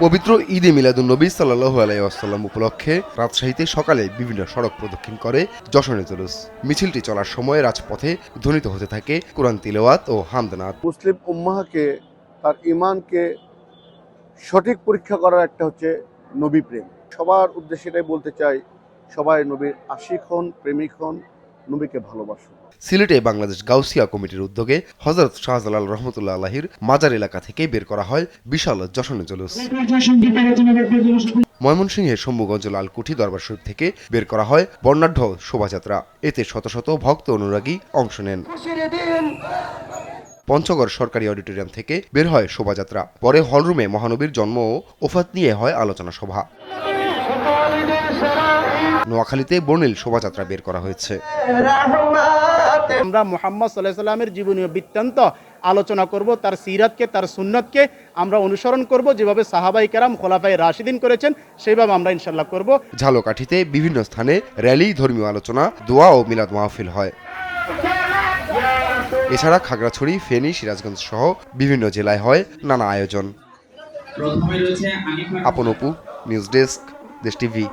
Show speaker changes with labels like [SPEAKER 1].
[SPEAKER 1] পবিত্র ঈদে মিলাদুন্নবী সাল্লাল্লাহু আলাইহি ওয়াসাল্লাম উপলক্ষে রাজশাহীতে সকালে বিভিন্ন সড়ক প্রদক্ষিণ করে যশনের জুলুস। মিছিলটি চলার সময় রাজপথে ধ্বনিত হতে থাকে কুরআন তিলাওয়াত ও হামদনাদ।
[SPEAKER 2] মুসলিম উম্মাহকে তার ঈমানকে সঠিক পরীক্ষা করার একটা হচ্ছে নবী প্রেম। সবার উদ্দেশ্যে এটাই বলতে চাই, সবাই নবীর আশিক হন, প্রেমিক হন, নবীকে ভালোবাসুন।
[SPEAKER 1] সিলেটে বাংলাদেশ গাউসিয়া কমিটির উদ্যোগে হযরত শাহজালাল রহমতুল্লাহ আলাহির মাজার এলাকা থেকে বের করা হয় বিশাল যশনের জুলুস। ময়মনসিংহের শম্ভুগঞ্জ লালকুঠি দরবার শরীফ থেকে বের করা হয় বর্ণাঢ্য শোভাযাত্রা। এতে শত শত ভক্ত অনুরাগী অংশ নেন। পঞ্চগড় সরকারি অডিটোরিয়াম থেকে বের হয় শোভাযাত্রা। পরে হলরুমে মহানবীর জন্ম ও ওফাত নিয়ে হয় আলোচনা সভা। নোয়াখালীতে বর্ণিল শোভাযাত্রা বের করা হয়েছে।
[SPEAKER 3] আমরা মুহাম্মদ সাল্লাল্লাহু আলাইহি সাল্লামের জীবনীয় বৃত্তান্ত আলোচনা করব, তার সিরাতকে, তার সুন্নতকে আমরা অনুসরণ করব, যেভাবে সাহাবায়ে কেরাম খোলাফায়ে রাশিদিন করেছেন সেইভাবে আমরা ইনশাআল্লাহ করব।
[SPEAKER 1] ঝালকাঠিতে বিভিন্ন স্থানে র্যালি, ধর্মীয় আলোচনা, দোয়া ও মিলাদ মাহফিল হয়। এছাড়া খাগড়াছড়ি, ফেনী, সিরাজগঞ্জ সহ বিভিন্ন জেলায় হয় নানা আয়োজন। আপন অপু, নিউজ ডেস্ক, দেশ টিভি।